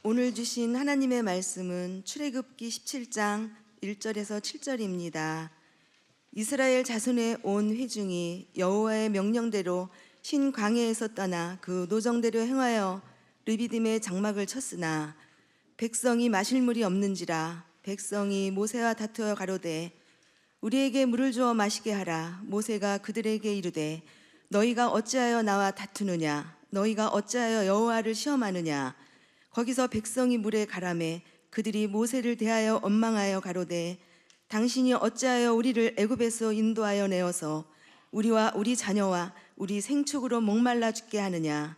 오늘 주신 하나님의 말씀은 출애굽기 17장 1절에서 7절입니다. 이스라엘 자손의 온 회중이 여호와의 명령대로 신 광야에서 떠나 그 노정대로 행하여 르비딤의 장막을 쳤으나 백성이 마실 물이 없는지라 백성이 모세와 다투어 가로되 우리에게 물을 주어 마시게 하라. 모세가 그들에게 이르되 너희가 어찌하여 나와 다투느냐? 너희가 어찌하여 여호와를 시험하느냐? 거기서 백성이 물에 가라매 그들이 모세를 대하여 원망하여 가로되 당신이 어찌하여 우리를 애굽에서 인도하여 내어서 우리와 우리 자녀와 우리 생축으로 목말라 죽게 하느냐?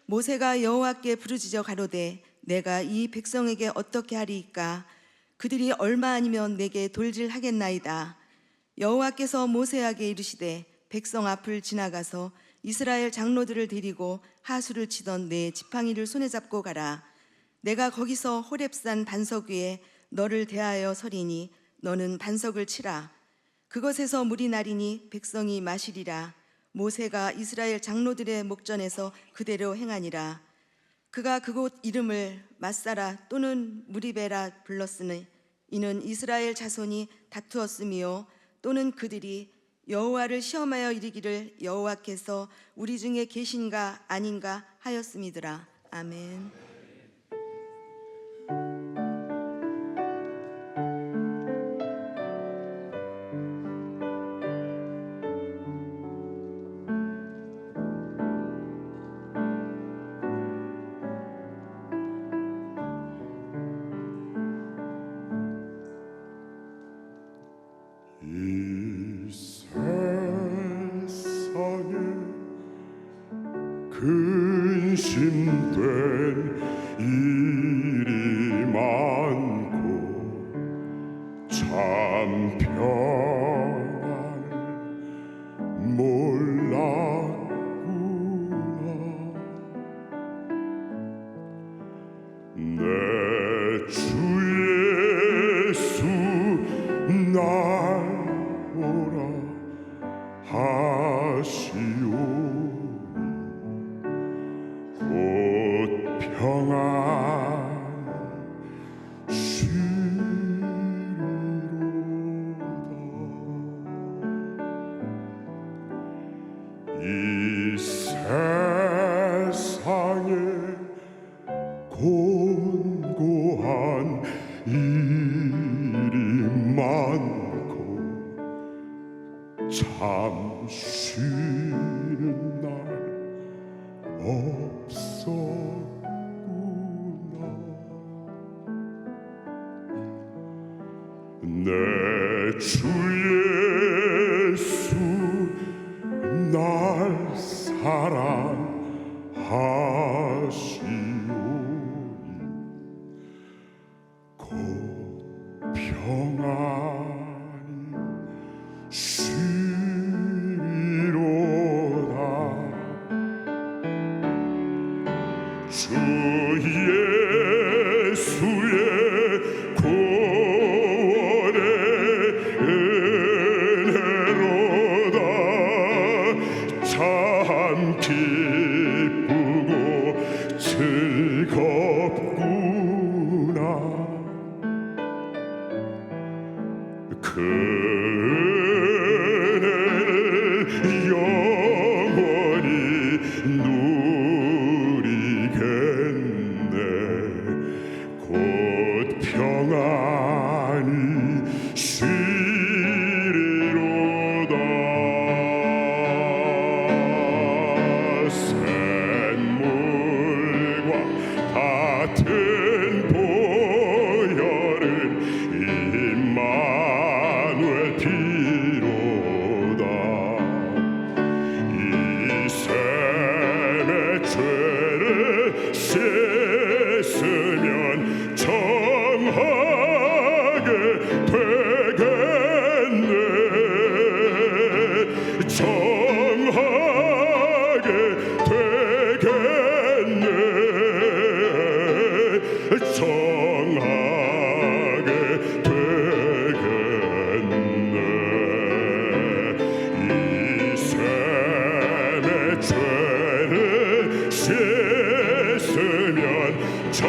모세가 여호와께 부르짖어 가로되 내가 이 백성에게 어떻게 하리이까? 그들이 얼마 아니면 내게 돌질하겠나이다. 여호와께서 모세에게 이르시되 백성 앞을 지나가서 이스라엘 장로들을 데리고 하수를 치던 내 지팡이를 손에 잡고 가라. 내가 거기서 호렙산 반석 위에 너를 대하여 서리니 너는 반석을 치라. 그것에서 물이 나리니 백성이 마시리라. 모세가 이스라엘 장로들의 목전에서 그대로 행하니라. 그가 그곳 이름을 마사라 또는 무리베라 불렀으니 이는 이스라엘 자손이 다투었으며 또는 그들이 여호와를 시험하여 이르기를 여호와께서 우리 중에 계신가 아닌가 하였음이더라. 아멘. 이 세상에 근심된 일이 많고 참 평안을 몰랐구나. 내 주 예수 날 오라 하시오니 곧 평안 쉬리로다. 이 세상에 곤고한 일이 많고 참 쉬는 날 없었구나. 내 주 예수 날 사랑하시오니 곧 평안이 쉬리로다. 주 예수의 구원의 은혜로다. 참 기쁘고 즐겁구나. 그 은혜를 영원히 누리겠네. 곧 평안이 쉬리로다. 샘물과 같은 보혈은 임마누엘 피로다. 이 샘의 죄를 씻으면 정하게 되겠네. 정하게 되겠네. 정하게 되겠네. 이 샘의 죄를 씻으면 정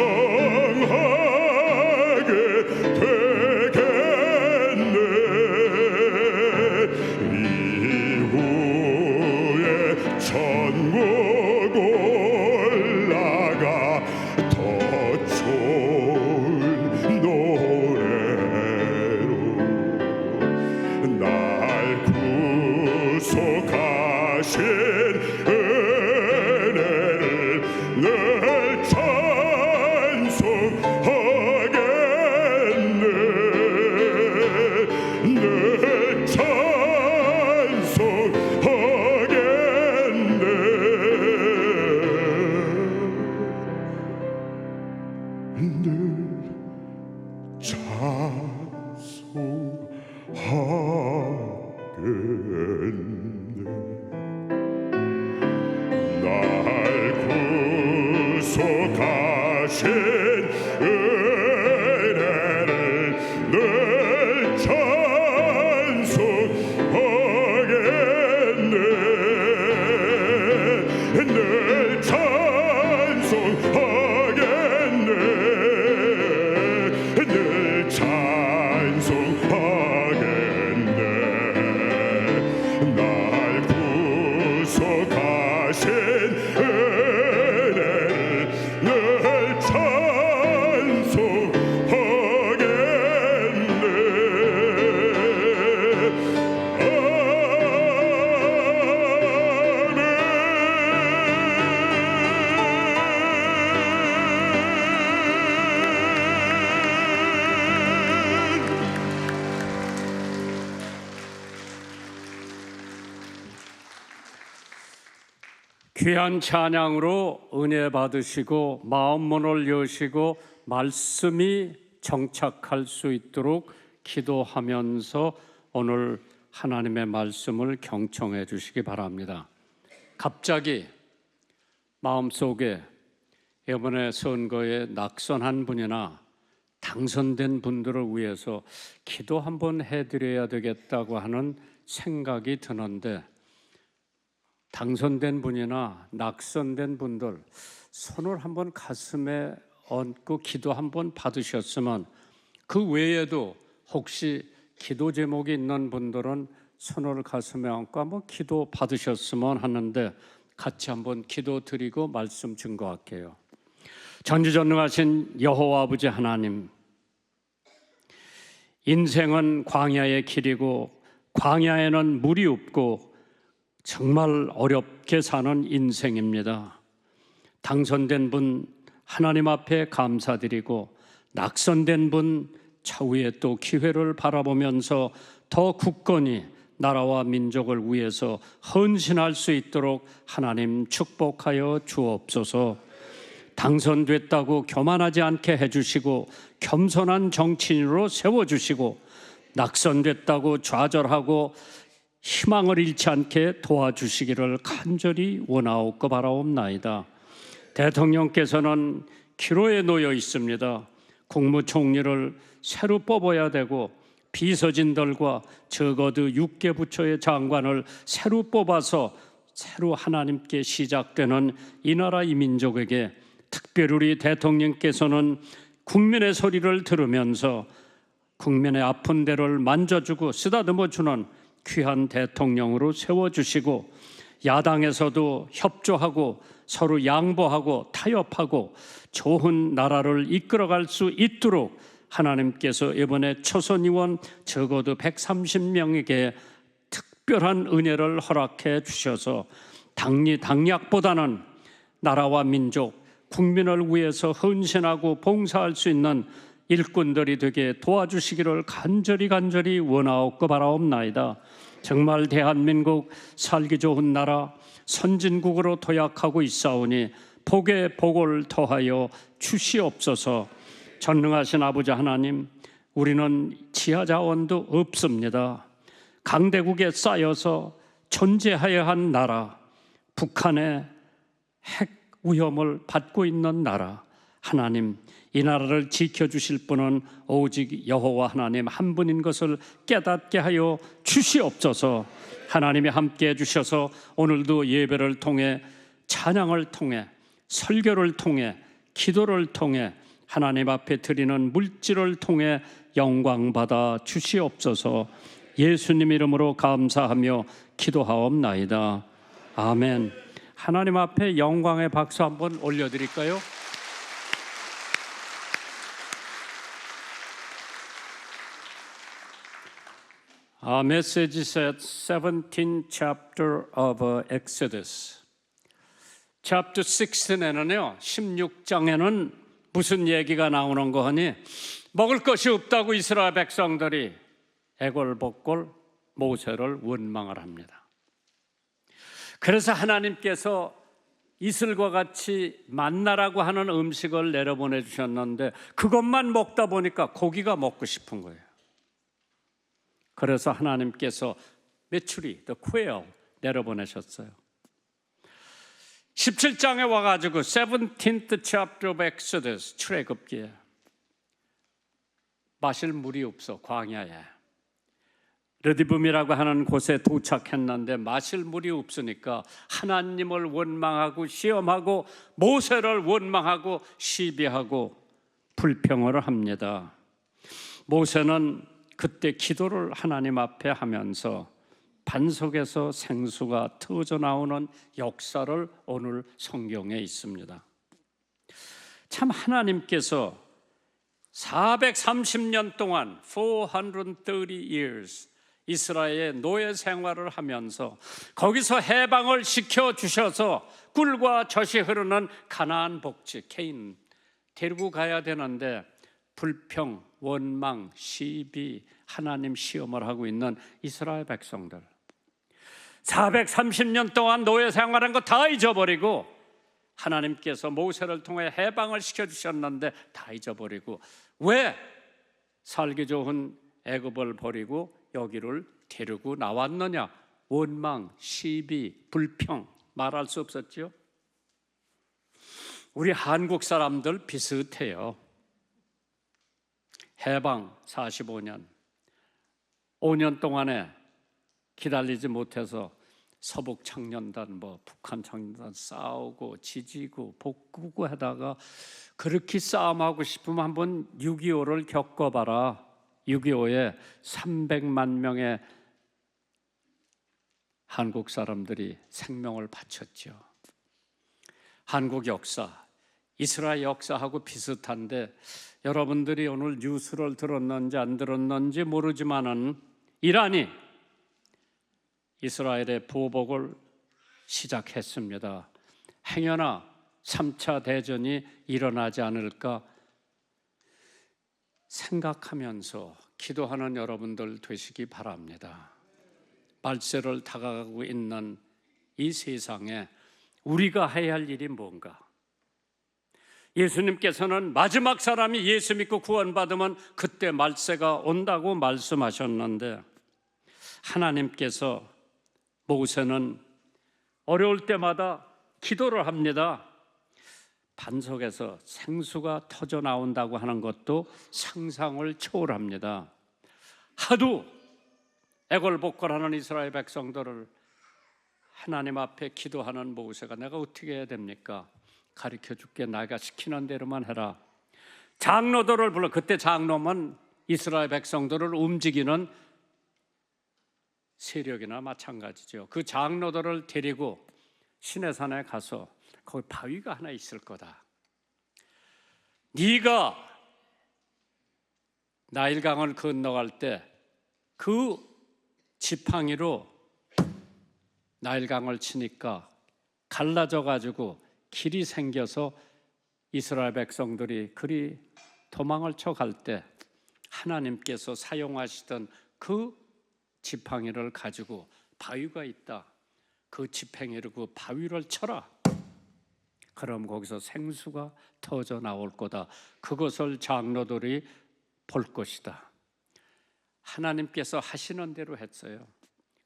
찬송하겠네. 날 구속하신 은혜를 늘 찬송하겠네. 늘 찬송하겠네. 늘 찬송하겠네. 날 구속하신 은혜를 늘 귀한 찬양으로 은혜 받으시고 마음 문을 여시고 말씀이 정착할 수 있도록 기도하면서 오늘 하나님의 말씀을 경청해 주시기 바랍니다. 갑자기 마음속에 이번에 선거에 낙선한 분이나 당선된 분들을 위해서 기도 한번 해드려야 되겠다고 하는 생각이 드는데, 당선된 분이나 낙선된 분들 손을 한번 가슴에 얹고 기도 한번 받으셨으면, 그 외에도 혹시 기도 제목이 있는 분들은 손을 가슴에 얹고 한번 기도 받으셨으면 하는데, 같이 한번 기도 드리고 말씀 증거할게요. 전지전능하신 여호와 아버지 하나님, 인생은 광야의 길이고 광야에는 물이 없고 정말 어렵게 사는 인생입니다. 당선된 분 하나님 앞에 감사드리고, 낙선된 분 차후에 또 기회를 바라보면서 더 굳건히 나라와 민족을 위해서 헌신할 수 있도록 하나님 축복하여 주옵소서. 당선됐다고 교만하지 않게 해주시고, 겸손한 정치인으로 세워주시고, 낙선됐다고 좌절하고 희망을 잃지 않게 도와주시기를 간절히 원하옵고 바라옵나이다. 대통령께서는 기로에 놓여 있습니다. 국무총리를 새로 뽑아야 되고, 비서진들과 적어도 6개 부처의 장관을 새로 뽑아서 새로 하나님께 시작되는 이 나라 이 민족에게, 특별히 우리 대통령께서는 국민의 소리를 들으면서 국민의 아픈 데를 만져주고 쓰다듬어주는 귀한 대통령으로 세워주시고, 야당에서도 협조하고 서로 양보하고 타협하고 좋은 나라를 이끌어갈 수 있도록 하나님께서 이번에 초선 의원 적어도 130명에게 특별한 은혜를 허락해 주셔서 당리당략보다는 나라와 민족, 국민을 위해서 헌신하고 봉사할 수 있는 일꾼들이 되게 도와주시기를 간절히 원하옵고 바라옵나이다. 정말 대한민국 살기 좋은 나라, 선진국으로 도약하고 있사오니 복에 복을 더하여 주시옵소서. 전능하신 아버지 하나님, 우리는 지하 자원도 없습니다. 강대국에 쌓여서 존재하여야 한 나라, 북한의 핵 위험을 받고 있는 나라, 하나님, 이 나라를 지켜주실 분은 오직 여호와 하나님 한 분인 것을 깨닫게 하여 주시옵소서. 하나님이 함께해 주셔서 오늘도 예배를 통해, 찬양을 통해, 설교를 통해, 기도를 통해, 하나님 앞에 드리는 물질을 통해 영광받아 주시옵소서. 예수님 이름으로 감사하며 기도하옵나이다. 아멘. 하나님 앞에 영광의 박수 한번 올려드릴까요? Our message is at 17th chapter of Exodus. Chapter 16에는요, 16장에는 무슨 얘기가 나오는 거 하니, 먹을 것이 없다고 이스라엘 백성들이 애골복골 모세를 원망을 합니다. 그래서 하나님께서 이슬과 같이 만나라고 하는 음식을 내려보내 주셨는데 그것만 먹다 보니까 고기가 먹고 싶은 거예요. 그래서 하나님께서 메추리, the quail 내려보내셨어요. 17장에 와가지고 17th chapter of Exodus, 출애굽기에 마실 물이 없어 광야에 르디붐이라고 하는 곳에 도착했는데 마실 물이 없으니까 하나님을 원망하고 시험하고 모세를 원망하고 시비하고 불평을 합니다. 모세는 그때 기도를 하나님 앞에 하면서 반석에서 생수가 터져 나오는 역사를 오늘 성경에 있습니다. 참 하나님께서 430년 동안 430 years 이스라엘의 노예 생활을 하면서 거기서 해방을 시켜주셔서 꿀과 젖이 흐르는 가나안 복지 케인 데리고 가야 되는데 불평, 원망, 시비, 하나님 시험을 하고 있는 이스라엘 백성들 430년 동안 노예 생활한 거 다 잊어버리고 하나님께서 모세를 통해 해방을 시켜주셨는데 다 잊어버리고 왜 살기 좋은 애굽을 버리고 여기를 데리고 나왔느냐? 원망, 시비, 불평 말할 수 없었죠. 우리 한국 사람들 비슷해요. 해방 45년 5년 동안에 기다리지 못해서 서북 청년단 북한 청년단 싸우고 지지고 복구고 하다가 그렇게 싸움하고 싶으면 한번 6.25를 겪어봐라. 6.25에 300만 명의 한국 사람들이 생명을 바쳤죠. 한국 역사, 이스라엘 역사하고 비슷한데 여러분들이 오늘 뉴스를 들었는지 안 들었는지 모르지만은 이란이 이스라엘의 보복을 시작했습니다. 행여나 3차 대전이 일어나지 않을까 생각하면서 기도하는 여러분들 되시기 바랍니다. 말세를 다가가고 있는 이 세상에 우리가 해야 할 일이 뭔가? 예수님께서는 마지막 사람이 예수 믿고 구원받으면 그때 말세가 온다고 말씀하셨는데 하나님께서 모세는 어려울 때마다 기도를 합니다. 반석에서 생수가 터져 나온다고 하는 것도 상상을 초월합니다. 하도 애걸복걸하는 이스라엘 백성들을 하나님 앞에 기도하는 모세가 내가 어떻게 해야 됩니까? 가르쳐줄게. 내가 시키는 대로만 해라. 장로들을 불러. 그때 장로면 이스라엘 백성들을 움직이는 세력이나 마찬가지죠. 그 장로들을 데리고 시내산에 가서 거기 바위가 하나 있을 거다. 네가 나일강을 건너갈 때 그 지팡이로 나일강을 치니까 갈라져 가지고 길이 생겨서 이스라엘 백성들이 그리 도망을 쳐갈 때 하나님께서 사용하시던 그 지팡이를 가지고 바위가 있다. 그 지팡이로 그 바위를 쳐라. 그럼 거기서 생수가 터져 나올 거다. 그것을 장로들이 볼 것이다. 하나님께서 하시는 대로 했어요.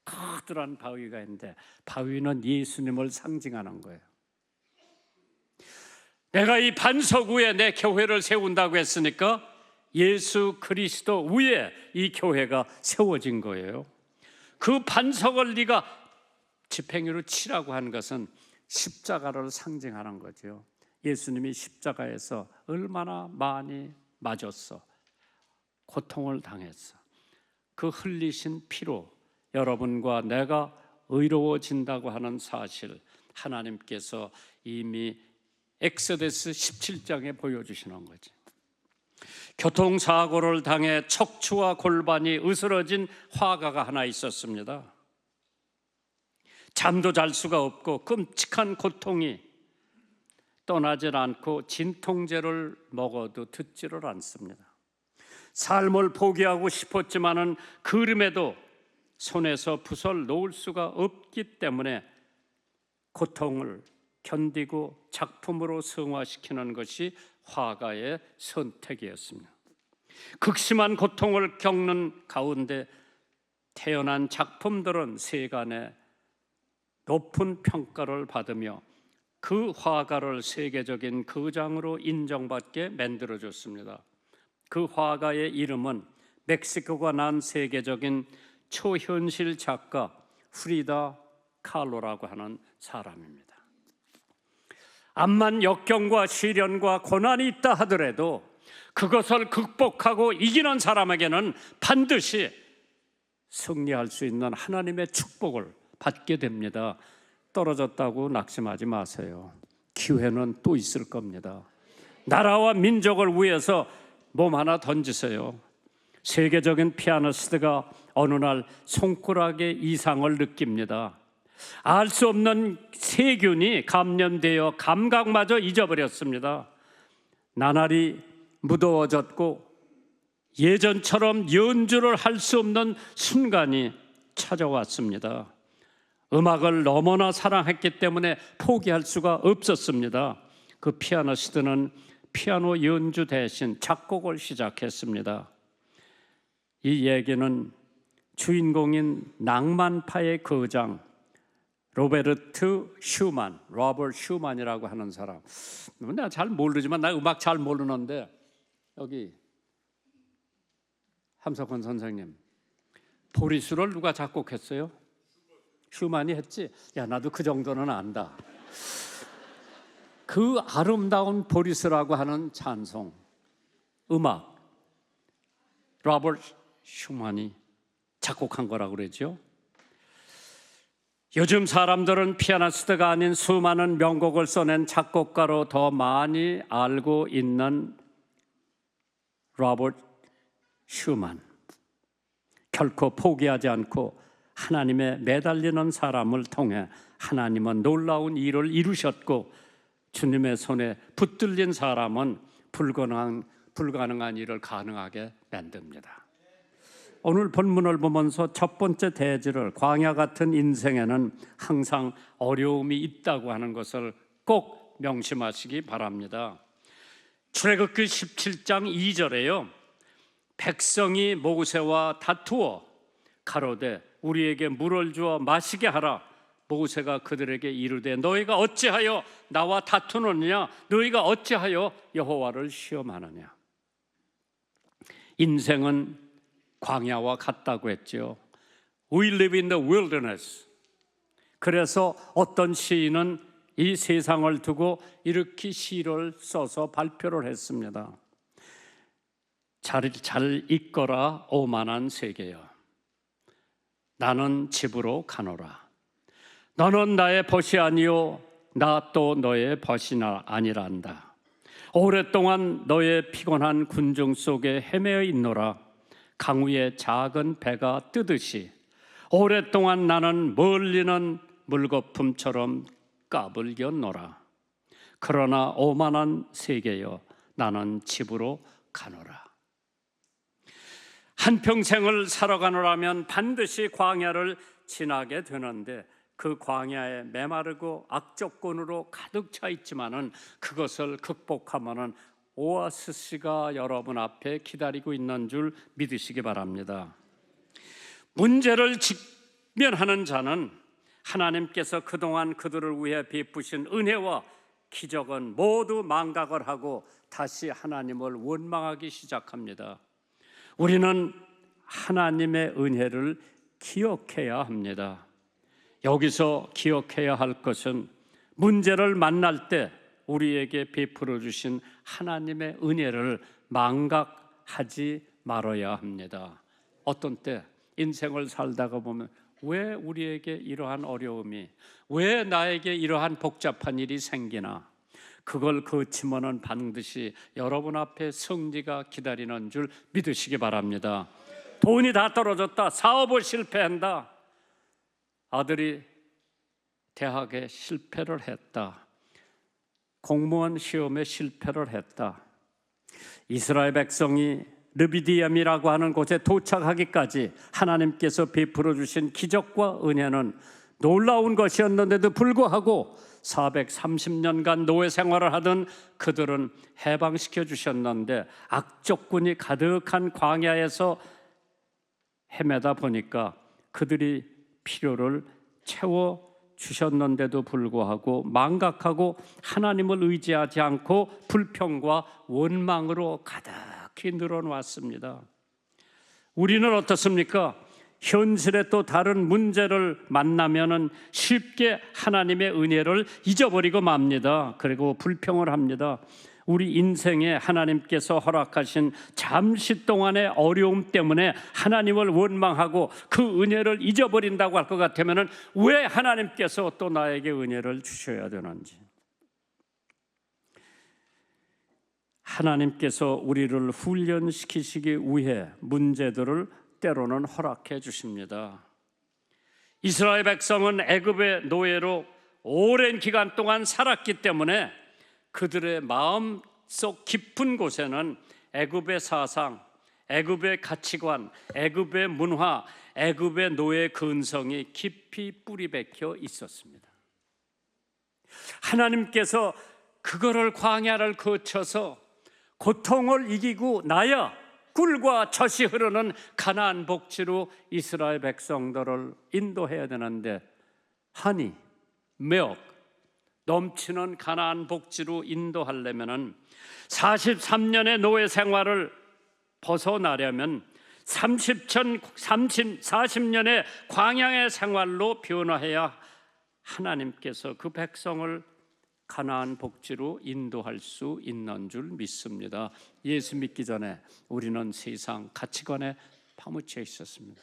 커다란 바위가 있는데 바위는 예수님을 상징하는 거예요. 내가 이 반석 위에 내 교회를 세운다고 했으니까 예수 그리스도 위에 이 교회가 세워진 거예요. 그 반석을 네가 지팡이로 치라고 한 것은 십자가를 상징하는 거죠. 예수님이 십자가에서 얼마나 많이 맞았어. 고통을 당했어. 그 흘리신 피로 여러분과 내가 의로워진다고 하는 사실 하나님께서 이미 엑소더스 17장에 보여주시는 거지. 교통사고를 당해 척추와 골반이 으스러진 화가가 하나 있었습니다. 잠도 잘 수가 없고 끔찍한 고통이 떠나질 않고 진통제를 먹어도 듣지를 않습니다. 삶을 포기하고 싶었지만은 그림에도 손에서 붓을 놓을 수가 없기 때문에 고통을 견디고 작품으로 승화시키는 것이 화가의 선택이었습니다. 극심한 고통을 겪는 가운데 태어난 작품들은 세간에 높은 평가를 받으며 그 화가를 세계적인 거장으로 인정받게 만들어줬습니다. 그 화가의 이름은 멕시코가 난 세계적인 초현실 작가 프리다 칼로라고 하는 사람입니다. 암만 역경과 시련과 고난이 있다 하더라도 그것을 극복하고 이기는 사람에게는 반드시 승리할 수 있는 하나님의 축복을 받게 됩니다. 떨어졌다고 낙심하지 마세요. 기회는 또 있을 겁니다. 나라와 민족을 위해서 몸 하나 던지세요. 세계적인 피아니스트가 어느 날 손가락의 이상을 느낍니다. 알 수 없는 세균이 감염되어 감각마저 잊어버렸습니다. 나날이 무더워졌고 예전처럼 연주를 할 수 없는 순간이 찾아왔습니다. 음악을 너무나 사랑했기 때문에 포기할 수가 없었습니다. 그 피아니스트는 피아노 연주 대신 작곡을 시작했습니다. 이 얘기는 주인공인 낭만파의 거장 로버트 슈만이라고 하는 사람. 내가 잘 모르지만 나 음악 잘 모르는데 여기 함석헌 선생님, 보리수를 누가 작곡했어요? 슈만이 했지? 야, 나도 그 정도는 안다. 그 아름다운 보리스라고 하는 찬송 음악 로버트 슈만이 작곡한 거라고 그러죠. 요즘 사람들은 피아니스트가 아닌 수많은 명곡을 써낸 작곡가로 더 많이 알고 있는 로버트 슈만, 결코 포기하지 않고 하나님에 매달리는 사람을 통해 하나님은 놀라운 일을 이루셨고 주님의 손에 붙들린 사람은 불가능한 일을 가능하게 만듭니다. 오늘 본문을 보면서 첫 번째 대지를 광야 같은 인생에는 항상 어려움이 있다고 하는 것을 꼭 명심하시기 바랍니다. 출애굽기 17장 2절에요. 백성이 모세와 다투어 가로되 우리에게 물을 주어 마시게 하라. 모세가 그들에게 이르되 너희가 어찌하여 나와 다투느냐? 너희가 어찌하여 여호와를 시험하느냐? 인생은 광야와 같다고 했죠. We live in the wilderness. 그래서 어떤 시인은 이 세상을 두고 이렇게 시를 써서 발표를 했습니다. 잘 있거라 오만한 세계여, 나는 집으로 가노라. 너는 나의 벗이 아니요 나 또 너의 벗이나 아니란다. 오랫동안 너의 피곤한 군중 속에 헤매어 있노라. 강우의 작은 배가 뜨듯이 오랫동안 나는 멀리는 물거품처럼 까불겼노라. 그러나 오만한 세계여 나는 집으로 가노라. 한평생을 살아가노라면 반드시 광야를 지나게 되는데 그 광야에 메마르고 악조건으로 가득 차 있지만은 그것을 극복하면은 오아시스가 여러분 앞에 기다리고 있는 줄 믿으시기 바랍니다. 문제를 직면하는 자는 하나님께서 그동안 그들을 위해 베푸신 은혜와 기적은 모두 망각을 하고 다시 하나님을 원망하기 시작합니다. 우리는 하나님의 은혜를 기억해야 합니다. 여기서 기억해야 할 것은 문제를 만날 때 우리에게 베풀어 주신 하나님의 은혜를 망각하지 말아야 합니다. 어떤 때 인생을 살다가 보면 왜 우리에게 이러한 어려움이, 왜 나에게 이러한 복잡한 일이 생기나, 그걸 거치면은 반드시 여러분 앞에 승리가 기다리는 줄 믿으시기 바랍니다. 돈이 다 떨어졌다, 사업을 실패한다, 아들이 대학에 실패를 했다, 공무원 시험에 실패를 했다. 이스라엘 백성이 르비디암이라고 하는 곳에 도착하기까지 하나님께서 베풀어 주신 기적과 은혜는 놀라운 것이었는데도 불구하고 430년간 노예 생활을 하던 그들은 해방시켜 주셨는데 악적군이 가득한 광야에서 헤매다 보니까 그들이 필요를 채워 주셨는데도 불구하고 망각하고 하나님을 의지하지 않고 불평과 원망으로 가득히 늘어놓았습니다. 우리는 어떻습니까? 현실에 또 다른 문제를 만나면은 쉽게 하나님의 은혜를 잊어버리고 맙니다. 그리고 불평을 합니다. 우리 인생에 하나님께서 허락하신 잠시 동안의 어려움 때문에 하나님을 원망하고 그 은혜를 잊어버린다고 할 것 같으면은 왜 하나님께서 또 나에게 은혜를 주셔야 되는지. 하나님께서 우리를 훈련시키시기 위해 문제들을 때로는 허락해 주십니다. 이스라엘 백성은 애굽의 노예로 오랜 기간 동안 살았기 때문에 그들의 마음속 깊은 곳에는 애굽의 사상, 애굽의 가치관, 애굽의 문화, 애굽의 노예 근성이 깊이 뿌리 박혀 있었습니다. 하나님께서 그거를 광야를 거쳐서 고통을 이기고 나야 꿀과 젖이 흐르는 가나안 복지로 이스라엘 백성들을 인도해야 되는데 honey, milk 넘치는 가나안 복지로 인도하려면은 43년의 노예 생활을 벗어나려면 40년의 광야의 생활로 변화해야 하나님께서 그 백성을 가나안 복지로 인도할 수 있는 줄 믿습니다. 예수 믿기 전에 우리는 세상 가치관에 파묻혀 있었습니다.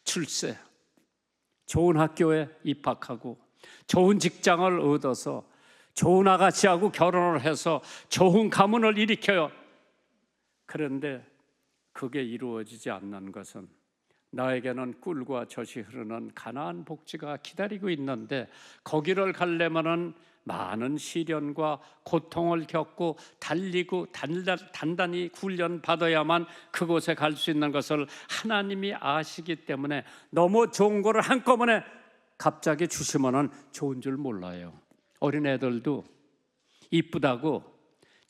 출세, 좋은 학교에 입학하고 좋은 직장을 얻어서 좋은 아가씨하고 결혼을 해서 좋은 가문을 일으켜요. 그런데 그게 이루어지지 않는 것은 나에게는 꿀과 젖이 흐르는 가나안 복지가 기다리고 있는데 거기를 가려면은 많은 시련과 고통을 겪고 달리고 단단히 훈련 받아야만 그곳에 갈 수 있는 것을 하나님이 아시기 때문에 너무 좋은 거를 한꺼번에 갑자기 주시면은 좋은 줄 몰라요. 어린애들도 이쁘다고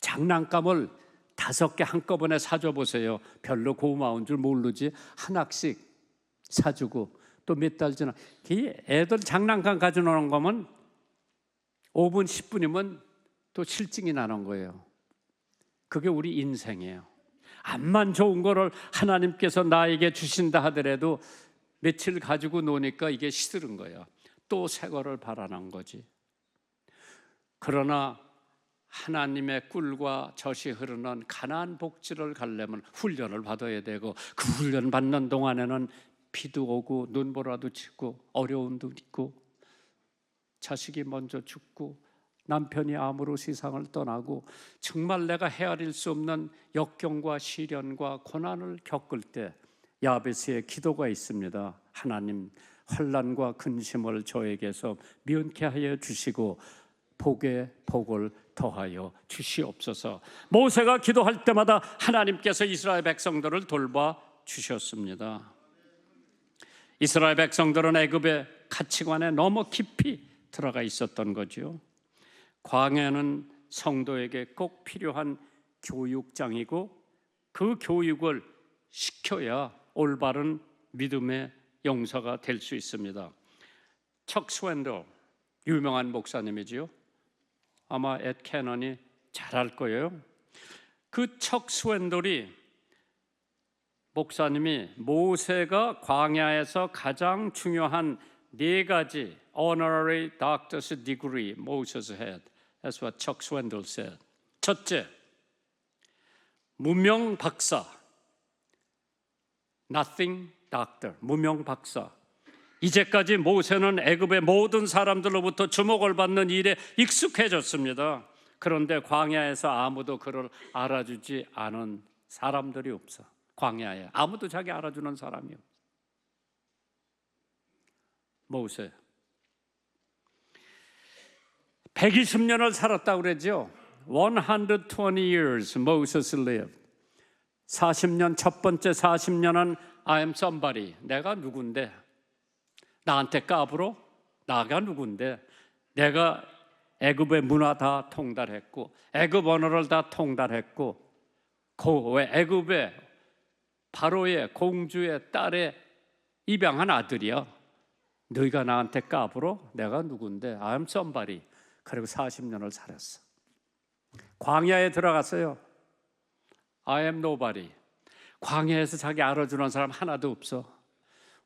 장난감을 5개 한꺼번에 사줘 보세요. 별로 고마운 줄 모르지. 하나씩 사주고 또 몇 달 지나 애들 장난감 가져오는 거면 5분 10분이면 또 실증이 나는 거예요. 그게 우리 인생이에요. 암만 좋은 거를 하나님께서 나에게 주신다 하더라도 며칠 가지고 노니까 이게 시들은 거예요. 또 새 거를 바라는 거지. 그러나 하나님의 꿀과 젖이 흐르는 가나안 복지를 가려면 훈련을 받아야 되고 그 훈련 받는 동안에는 비도 오고 눈보라도 치고 어려움도 있고 자식이 먼저 죽고 남편이 암으로 세상을 떠나고 정말 내가 헤아릴 수 없는 역경과 시련과 고난을 겪을 때 야베스의 기도가 있습니다. 하나님, 환난과 근심을 저에게서 면케 하여 주시고 복에 복을 더하여 주시옵소서. 모세가 기도할 때마다 하나님께서 이스라엘 백성들을 돌봐 주셨습니다. 이스라엘 백성들은 애굽의 가치관에 너무 깊이 들어가 있었던 거죠. 광야는 성도에게 꼭 필요한 교육장이고 그 교육을 시켜야 올바른 믿음의 용사가 될 수 있습니다. 척 스웬들 유명한 목사님이지요. 아마 앳 캐넌이 잘 알 거예요. 그 척 스웬들이 목사님이 모세가 광야에서 가장 중요한 4가지 honorary doctor's degree Moses had. That's what Chuck Swindoll said. 첫째, 무명 박사. Nothing doctor. 무명 박사. 이제까지 모세는 애굽의 모든 사람들로부터 주목을 받는 일에 익숙해졌습니다. 그런데 광야에서 아무도 그를 알아주지 않은 사람들이 없어. 광야에 아무도 자기 알아주는 사람이 없어. 모세 120년을 살았다고 그러죠. 120 years Moses lived. 40년 첫 번째 40년은 I am somebody. 내가 누군데? 나한테 까불어? 나가 누군데? 내가 애굽의 문화 다 통달했고 애굽 언어를 다 통달했고 왜 애굽의 바로의 공주의 딸의 입양한 아들이야. 너희가 나한테 까불어? 내가 누군데? I'm somebody. 그리고 40년을 살았어. 광야에 들어갔어요. I am nobody. 광야에서 자기 알아주는 사람 하나도 없어.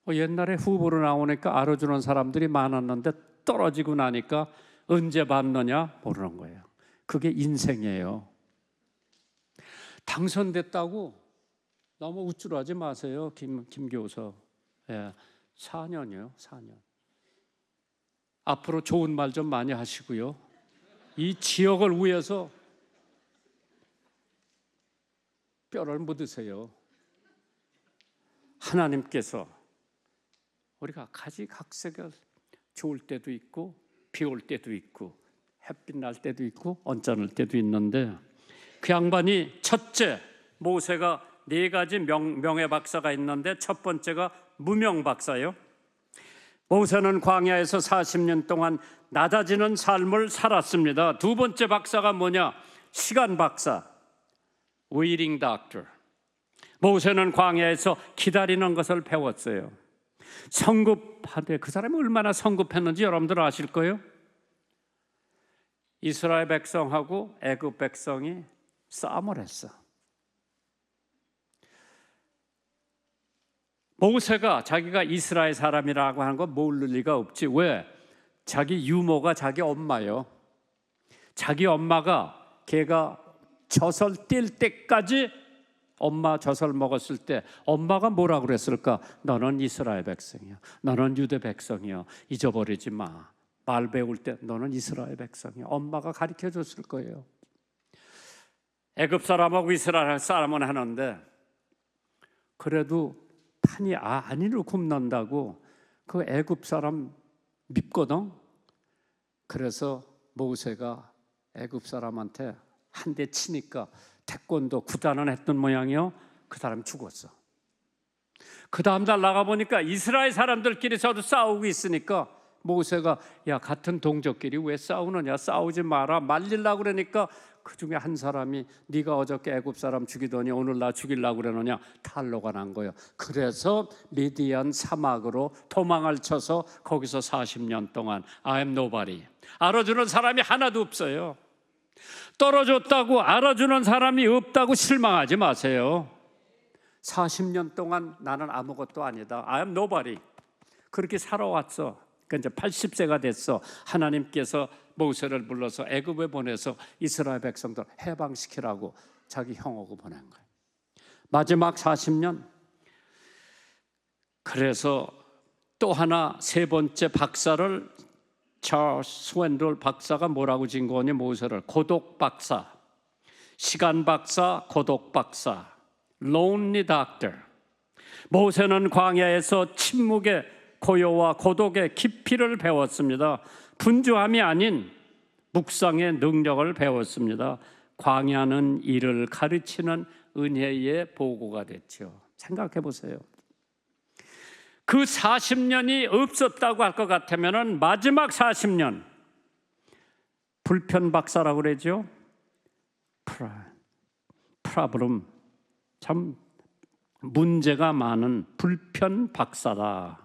옛날에 후보로 나오니까 알아주는 사람들이 많았는데 떨어지고 나니까 언제 받느냐 모르는 거예요. 그게 인생이에요. 당선됐다고 너무 우쭐하지 마세요. 김 교수. 4년이요. 4년. 앞으로 좋은 말 좀 많이 하시고요. 이 지역을 위해서 뼈를 묻으세요. 하나님께서 우리가 가지각색을 좋을 때도 있고 비 올 때도 있고 햇빛 날 때도 있고 언짢을 때도 있는데 그 양반이 첫째 모세가 4가지 명예 박사가 있는데 첫 번째가 무명 박사예요. 모세는 광야에서 40년 동안 낮아지는 삶을 살았습니다. 두 번째 박사가 뭐냐? 시간 박사, waiting doctor. 모세는 광야에서 기다리는 것을 배웠어요. 성급한데 그 사람이 얼마나 성급했는지 여러분들 아실 거예요. 이스라엘 백성하고 애굽 백성이 싸움을 했어. 모세가 자기가 이스라엘 사람이라고 하는 건 모를 리가 없지. 왜? 자기 유모가 자기 엄마요. 자기 엄마가 걔가 젖을 뗄 때까지 엄마 젖을 먹었을 때 엄마가 뭐라고 그랬을까? 너는 이스라엘 백성이야. 너는 유대 백성이야. 잊어버리지 마. 말 배울 때 너는 이스라엘 백성이야. 엄마가 가르쳐 줬을 거예요. 애굽 사람하고 이스라엘 사람은 하는데 그래도 판이 안위를 굽는다고 그 애굽 사람 밉거든. 그래서 모세가 애굽 사람한테 한 대 치니까 태권도 구단을 했던 모양이요. 그 사람 죽었어. 그 다음 날 나가보니까 이스라엘 사람들끼리 서로 싸우고 있으니까 모세가 야 같은 동족끼리 왜 싸우느냐, 싸우지 마라 말리려고 그러니까 그 중에 한 사람이 네가 어저께 애굽 사람 죽이더니 오늘 나 죽이려고 그러느냐 탈로가 난 거예요. 그래서 미디안 사막으로 도망을 쳐서 거기서 40년 동안 I am nobody. 알아주는 사람이 하나도 없어요. 떨어졌다고 알아주는 사람이 없다고 실망하지 마세요. 40년 동안 나는 아무것도 아니다. I am nobody. 그렇게 살아왔어. 그러니까 이제 80세가 됐어. 하나님께서 모세를 불러서 애굽에 보내서 이스라엘 백성들 해방시키라고 자기 형하고 보낸 거예요. 마지막 40년. 그래서 또 하나 세 번째 박사를 찰스 스웬돌 박사가 뭐라고 진 거니? 모세를 고독 박사, 시간 박사, 고독 박사, lonely doctor. 모세는 광야에서 침묵의 고요와 고독의 깊이를 배웠습니다. 분주함이 아닌 묵상의 능력을 배웠습니다. 광야는 이를 가르치는 은혜의 보고가 됐죠. 생각해 보세요. 그 40년이 없었다고 할 것 같으면 마지막 40년 불편 박사라고 그러죠. 프라브럼 참 문제가 많은 불편 박사다.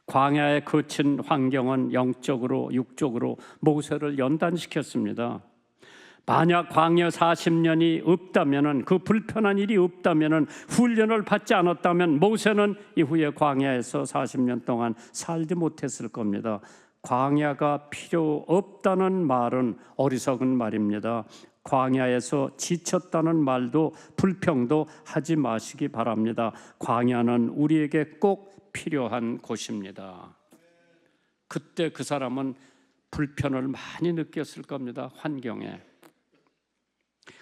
광야에 거친 환경은 영적으로 육적으로 모세를 연단시켰습니다. 만약 광야 40년이 없다면, 그 불편한 일이 없다면, 훈련을 받지 않았다면 모세는 이후에 광야에서 40년 동안 살지 못했을 겁니다. 광야가 필요 없다는 말은 어리석은 말입니다. 광야에서 지쳤다는 말도 불평도 하지 마시기 바랍니다. 광야는 우리에게 꼭 필요한 곳입니다. 그때 그 사람은 불편을 많이 느꼈을 겁니다. 환경에.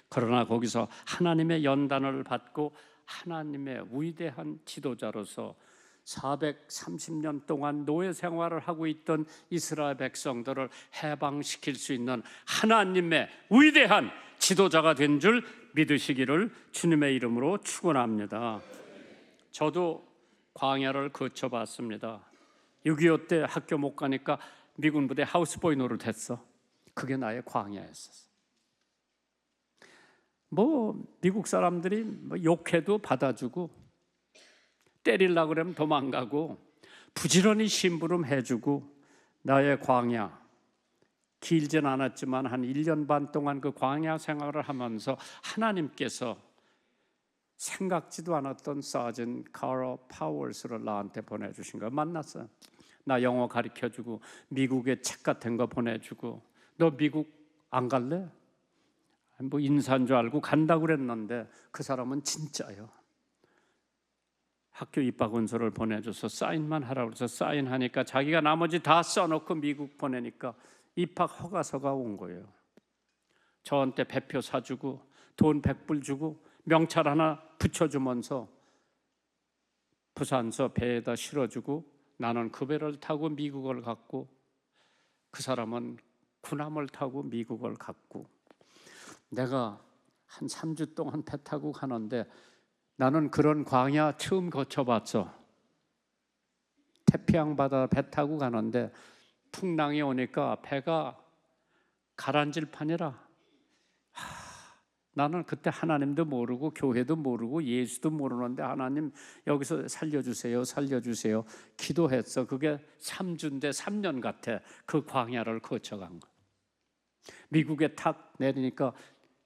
그러나 거기서 하나님의 연단을 받고 하나님의 위대한 지도자로서 430년 동안 노예 생활을 하고 있던 이스라엘 백성들을 해방시킬 수 있는 하나님의 위대한 지도자가 된 줄 믿으시기를 주님의 이름으로 축원합니다. 저도 광야를 거쳐봤습니다. 6.25 때 학교 못 가니까 미군 부대 하우스보이 노릇했어. 그게 나의 광야였었어. 뭐 미국 사람들이 뭐 욕해도 받아주고 때리려고 그러면 도망가고 부지런히 심부름 해주고 나의 광야, 길진 않았지만 한 1년 반 동안 그 광야 생활을 하면서 하나님께서 생각지도 않았던 사전 카럴 파월스를 나한테 보내주신 걸 만났어요. 나 영어 가르쳐주고 미국에 책 같은 거 보내주고 너 미국 안 갈래? 뭐 인사인 줄 알고 간다고 그랬는데 그 사람은 진짜요. 학교 입학원서를 보내줘서 사인만 하라고 해서 사인하니까 자기가 나머지 다 써놓고 미국 보내니까 입학 허가서가 온 거예요. 저한테 배표 사주고 돈 100불 주고 명찰 하나 붙여주면서 부산서 배에다 실어주고 나는 그 배를 타고 미국을 갔고 그 사람은 군함을 타고 미국을 갔고 내가 한 3주 동안 배 타고 가는데 나는 그런 광야 처음 거쳐봤어. 태평양 바다 배 타고 가는데 풍랑이 오니까 배가 가라앉을 판이라. 나는 그때 하나님도 모르고 교회도 모르고 예수도 모르는데 하나님 여기서 살려주세요 살려주세요 기도했어. 그게 3주인데 3년 같아. 그 광야를 거쳐간 거. 미국에 탁 내리니까